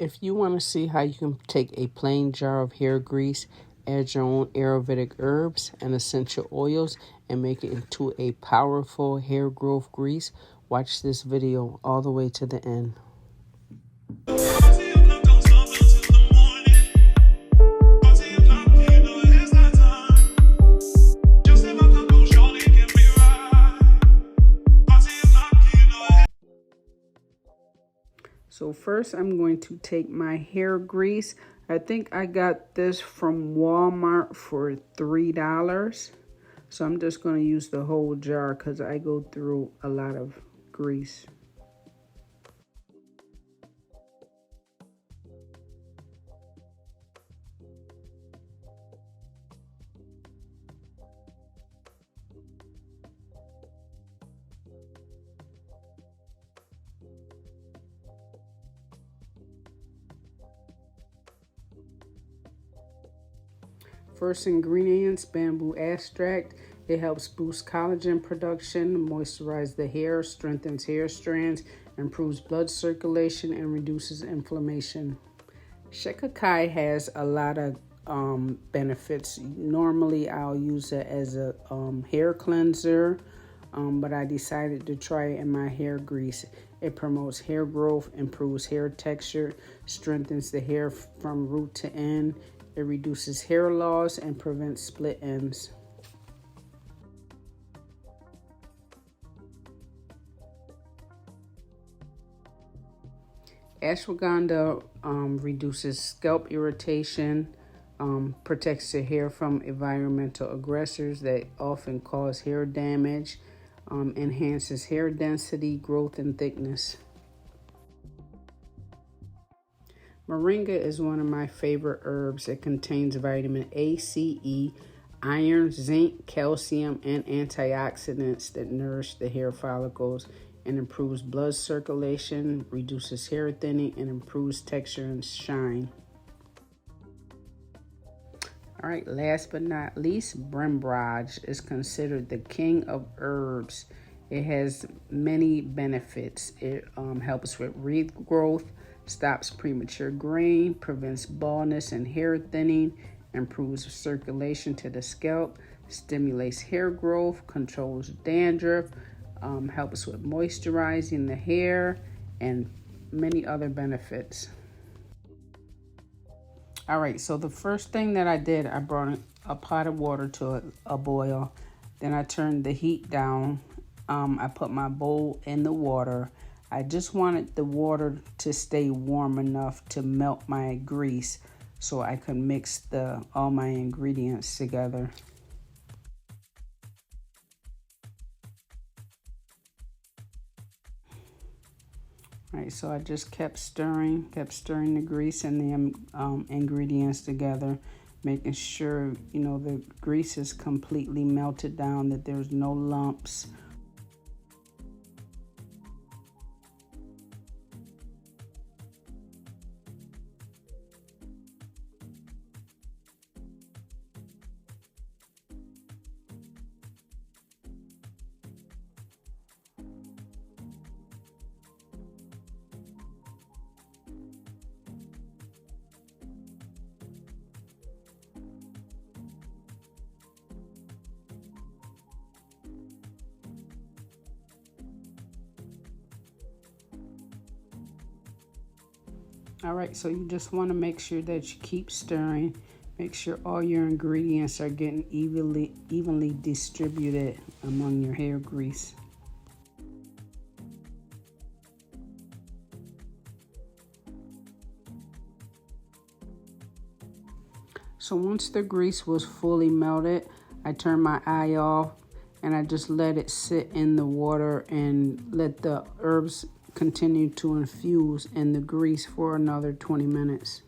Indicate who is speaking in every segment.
Speaker 1: If you want to see how you can take a plain jar of hair grease, add your own Ayurvedic herbs and essential oils, and make it into a powerful hair growth grease, watch this video all the way to the end. So first I'm going to take my hair grease. I think I got this from Walmart for $3. So I'm just going to use the whole jar because I go through a lot of grease. First ingredients, bamboo extract. It helps boost collagen production, moisturize the hair, strengthens hair strands, improves blood circulation, and reduces inflammation. Shikakai has a lot of benefits. Normally, I'll use it as a hair cleanser, but I decided to try it in my hair grease. It promotes hair growth, improves hair texture, strengthens the hair from root to end. It reduces hair loss and prevents split ends. Ashwagandha reduces scalp irritation, protects the hair from environmental aggressors that often cause hair damage, enhances hair density, growth, and thickness. Moringa is one of my favorite herbs. It contains vitamin A, C, E, iron, zinc, calcium, and antioxidants that nourish the hair follicles and improves blood circulation, reduces hair thinning, and improves texture and shine. All right, last but not least, Brimbraj is considered the king of herbs. It has many benefits. It helps with regrowth, stops premature graying, prevents baldness and hair thinning, improves circulation to the scalp, stimulates hair growth, controls dandruff, helps with moisturizing the hair, and many other benefits. All right, so the first thing that I did, I brought a pot of water to a boil. Then I turned the heat down. I put my bowl in the water. I just wanted the water to stay warm enough to melt my grease so I could mix all my ingredients together. All right, so I just kept stirring the grease and the ingredients together, making sure, the grease is completely melted down, that there's no lumps. All right, so you just want to make sure that you keep stirring. Make sure all your ingredients are getting evenly distributed among your hair grease. So once the grease was fully melted, I turned my eye off and I just let it sit in the water and let the herbs continue to infuse in the grease for another 20 minutes.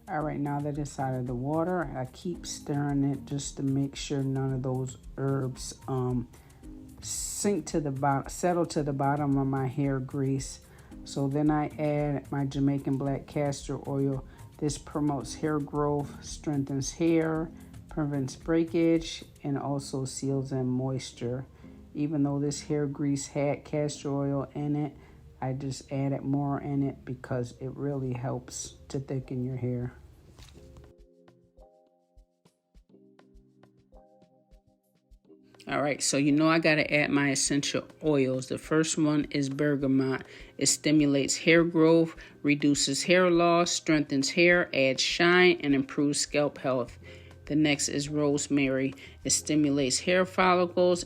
Speaker 1: All right, now that it's out of the water, I keep stirring it just to make sure none of those herbs sink to the bottom, settle to the bottom of my hair grease. So then I add my Jamaican black castor oil. This promotes hair growth, strengthens hair, prevents breakage, and also seals in moisture. Even though this hair grease had castor oil in it, I just added more in it because it really helps to thicken your hair. All right, so you know I got to add my essential oils. The first one is bergamot. It stimulates hair growth, reduces hair loss, strengthens hair, adds shine, and improves scalp health. The next is rosemary. It stimulates hair follicles,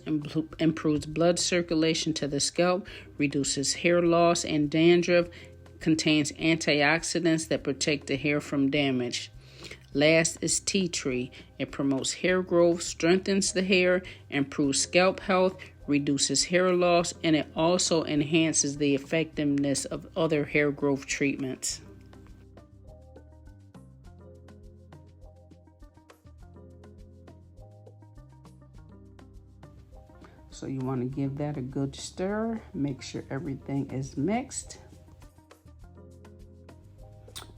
Speaker 1: improves blood circulation to the scalp, reduces hair loss and dandruff, contains antioxidants that protect the hair from damage. Last is tea tree. It promotes hair growth, strengthens the hair, improves scalp health, reduces hair loss, and it also enhances the effectiveness of other hair growth treatments. So you want to give that a good stir. Make sure everything is mixed.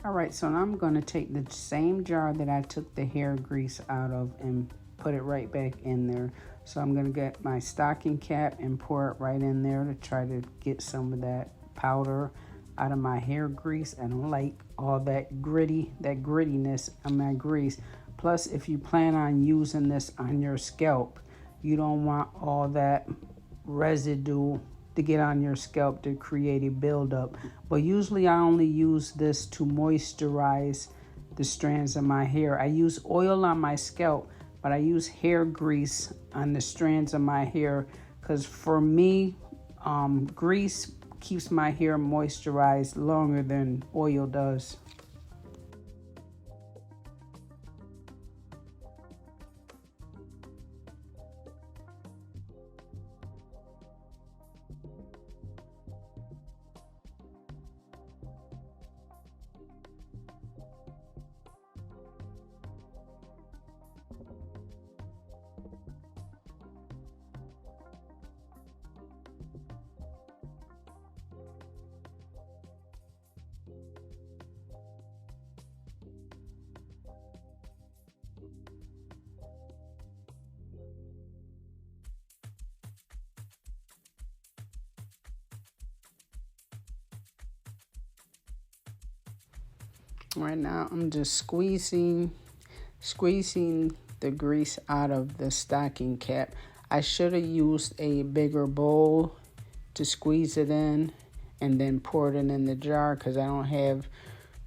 Speaker 1: All right, so now I'm going to take the same jar that I took the hair grease out of and put it right back in there. So I'm going to get my stocking cap and pour it right in there to try to get some of that powder out of my hair grease. I don't like all that grittiness on my grease. Plus, if you plan on using this on your scalp, you don't want all that residue to get on your scalp to create a buildup. But usually I only use this to moisturize the strands of my hair. I use oil on my scalp, but I use hair grease on the strands of my hair because for me, grease keeps my hair moisturized longer than oil does. Right now I'm just squeezing the grease out of the stocking cap. I should have used a bigger bowl to squeeze it in and then pour it in the jar because I don't have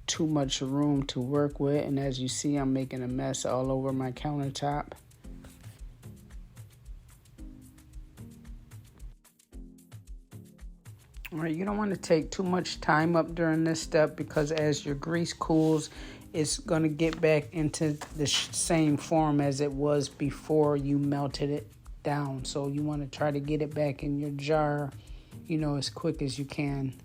Speaker 1: too much room to work with, and as you see, I'm making a mess all over my countertop. All right, you don't want to take too much time up during this step because as your grease cools, it's going to get back into the same form as it was before you melted it down. So you want to try to get it back in your jar, as quick as you can.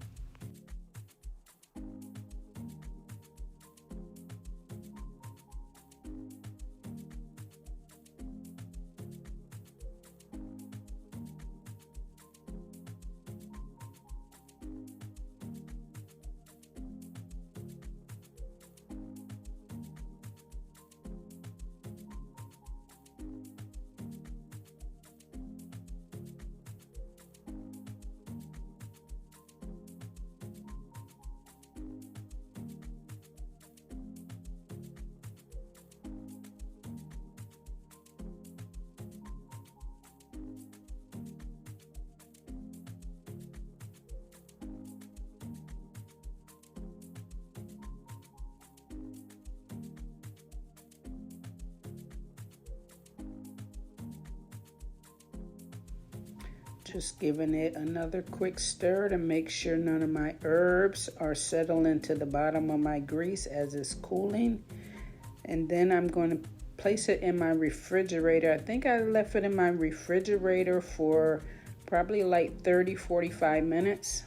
Speaker 1: Just giving it another quick stir to make sure none of my herbs are settled into the bottom of my grease as it's cooling. And then I'm going to place it in my refrigerator. I think I left it in my refrigerator for probably like 30-45 minutes.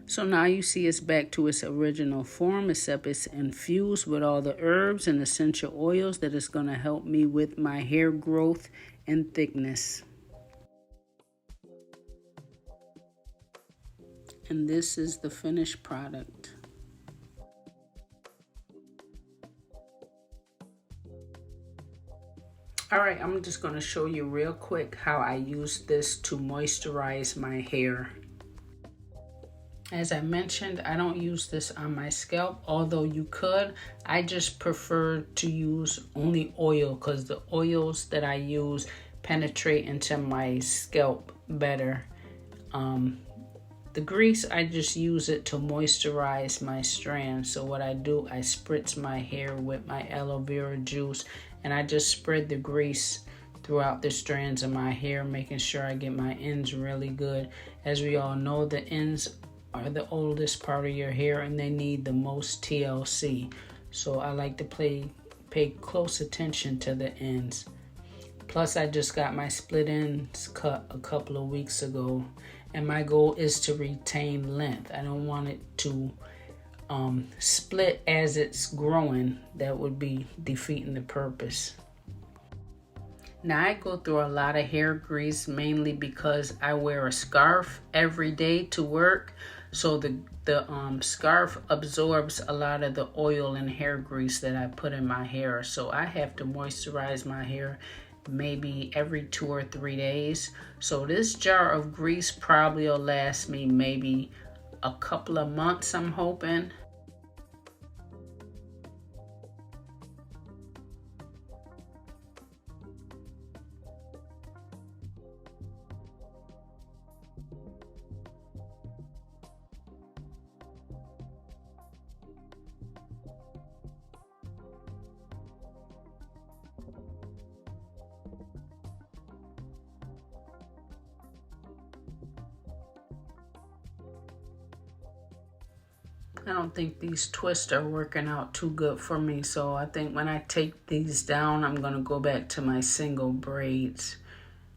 Speaker 1: So now you see it's back to its original form, except it's infused with all the herbs and essential oils that is going to help me with my hair growth and thickness. And this is the finished product. All right, I'm just going to show you real quick how I use this to moisturize my hair. As I mentioned, I don't use this on my scalp, although you could. I just prefer to use only oil because the oils that I use penetrate into my scalp better. The grease, I just use it to moisturize my strands. So what I do, I spritz my hair with my aloe vera juice, and I just spread the grease throughout the strands of my hair, making sure I get my ends really good. As we all know, the ends are the oldest part of your hair and they need the most TLC. So I like to pay close attention to the ends. Plus, I just got my split ends cut a couple of weeks ago, and my goal is to retain length. I don't want it to split as it's growing. That would be defeating the purpose. Now, I go through a lot of hair grease mainly because I wear a scarf every day to work. So the scarf absorbs a lot of the oil and hair grease that I put in my hair. So I have to moisturize my hair maybe every 2 or 3 days. So this jar of grease probably will last me maybe a couple of months, I'm hoping. I don't think these twists are working out too good for me. So I think when I take these down, I'm going to go back to my single braids.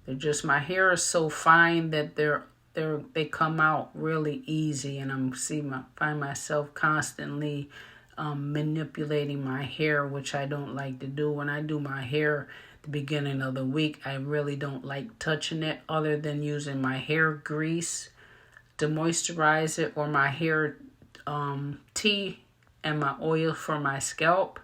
Speaker 1: They're just, my hair is so fine that they come out really easy, and find myself constantly manipulating my hair, which I don't like to do. When I do my hair at the beginning of the week, I really don't like touching it other than using my hair grease to moisturize it, or my hair tea and my oil for my scalp.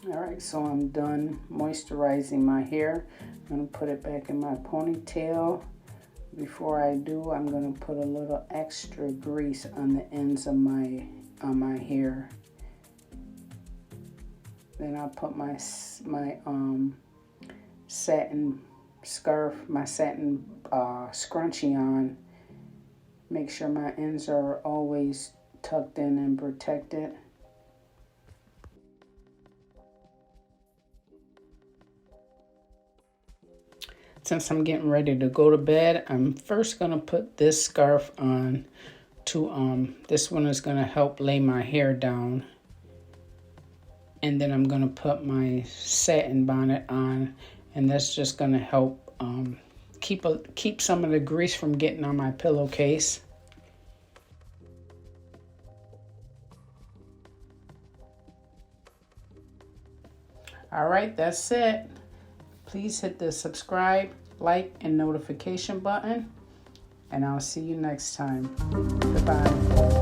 Speaker 1: All right, so I'm done moisturizing my hair. I'm going to put it back in my ponytail. Before I do, I'm going to put a little extra grease on the ends of my hair. Then I'll put my satin scarf, my satin scrunchie on. Make sure my ends are always tucked in and protected. since I'm getting ready to go to bed, I'm first going to put this scarf on to, this one is going to help lay my hair down. And then I'm going to put my satin bonnet on, and that's just going to help keep some of the grease from getting on my pillowcase. All right, that's it. Please hit the subscribe, like, and notification button, and I'll see you next time. Goodbye.